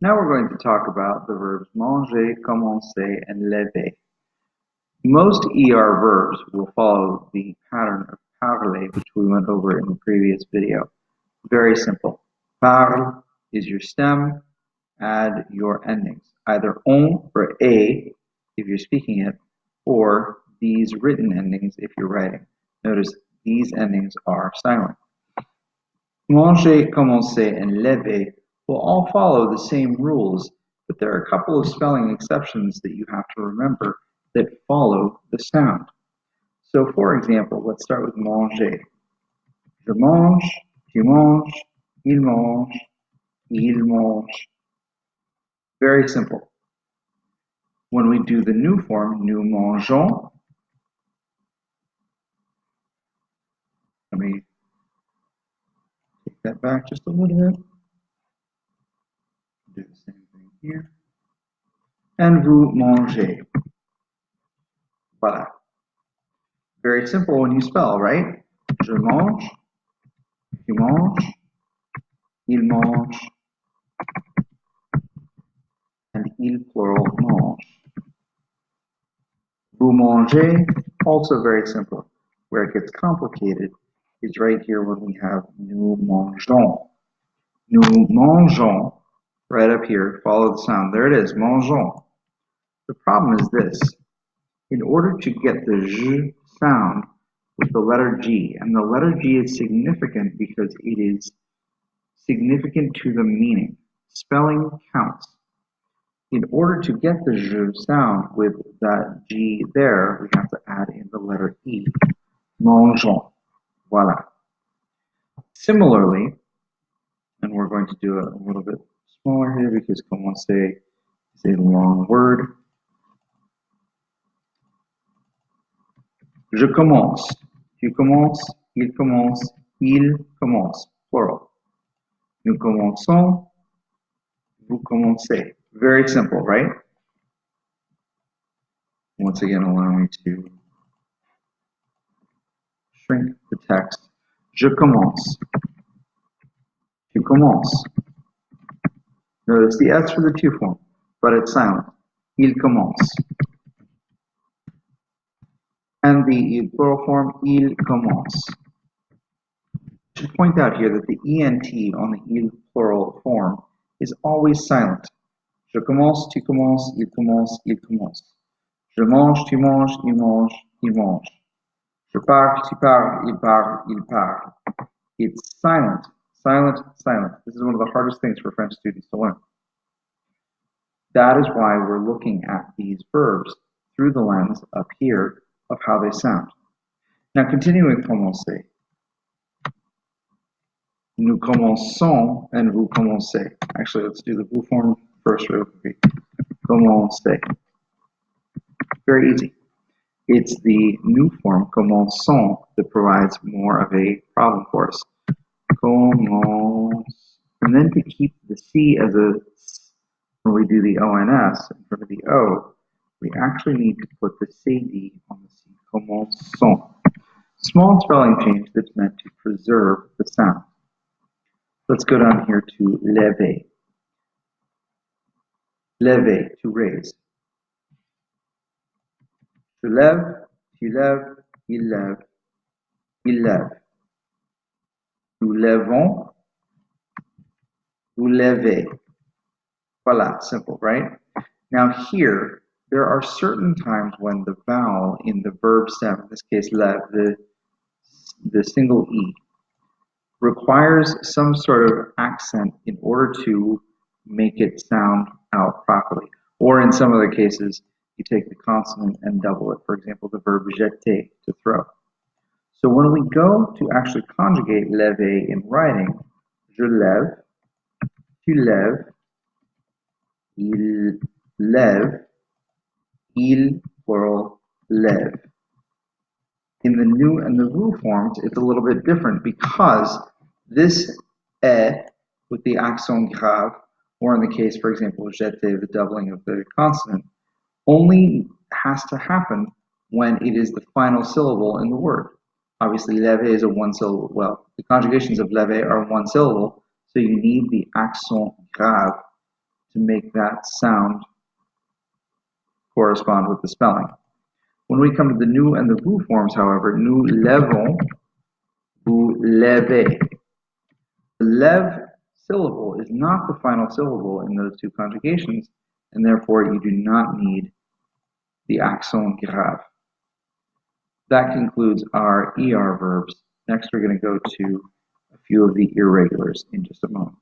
Now we're going to talk about the verbs manger, commencer, and lever. Most ER verbs will follow the pattern of parler, which we went over in the previous video. Very simple. Parle is your stem, add your endings, either on or a if you're speaking it, or these written endings if you're writing. Notice these endings are silent. Manger, commencer, and lever will all follow the same rules, but there are a couple of spelling exceptions that you have to remember that follow the sound. So for example, let's start with manger. Je mange, tu manges, il mange, il mange. Very simple. When we do the new form, nous mangeons, let me take that back just a little bit. Do the same thing here. And vous mangez. Voilà. Very simple when you spell, right? Je mange, tu manges, il mange, and il plural mange. Vous mangez, also very simple. Where it gets complicated is right here when we have nous mangeons. Nous mangeons, right up here, follow the sound. There it is, mangeons. The problem is this. In order to get the j sound with the letter G, and the letter G is significant because it is significant to the meaning. Spelling counts. In order to get the j sound with that G there, we have to add in the letter E. Mangeons. Voila. Similarly, and we're going to do it a little bit smaller here because commencer is a long word. Je commence. Tu commences, il commence, il commence. Plural. Nous commençons, vous commencez. Very simple, right? Once again, allow me to shrink the text. Je commence. Tu commences. Notice the S for the to form, but it's silent. Il commence. And the plural form, il commence. I should point out here that the ENT on the il plural form is always silent. Je commence, tu commences, il commence, il commence. Je mange, tu manges, il mange, il mange. Je parle, tu parles, il parle, il parle. It's silent, silent, silent. This is one of the hardest things for French students to learn. That is why we're looking at these verbs through the lens up here of how they sound. Now continuing with commencer. Nous commençons and vous commencez. Actually, let's do the vous form first real quick. Commencer. Very easy. It's the new form, commençons, that provides more of a problem for us. Commence. And then to keep the C as a, when we do the ONS in front of the O, we actually need to put the CD on the C. Commençons. Small spelling change that's meant to preserve the sound. Let's go down here to lever. Lever, to raise. Je lève, tu lèves, il lève, il lève. Nous lèvons, vous levez. Voila, simple, right? Now here, there are certain times when the vowel in the verb stem, in this case lève, the single E, requires some sort of accent in order to make it sound out properly. Or in some other cases, you take the consonant and double it. For example, the verb jeter, to throw. So when we go to actually conjugate lever in writing, je lève, tu lèves, il lève, il plural lève. In the new and the vous forms, it's a little bit different because this with the accent grave, or in the case, for example, jeter, the doubling of the consonant, only has to happen when it is the final syllable in the word. Obviously, lever is a one syllable. Well, the conjugations of lever are one syllable, so you need the accent grave to make that sound correspond with the spelling. When we come to the nous and the vous forms, however, nous levons, vous levez. The lev syllable is not the final syllable in those two conjugations, and therefore you do not need the accent grave. That concludes our ER verbs. Next, we're going to go to a few of the irregulars in just a moment.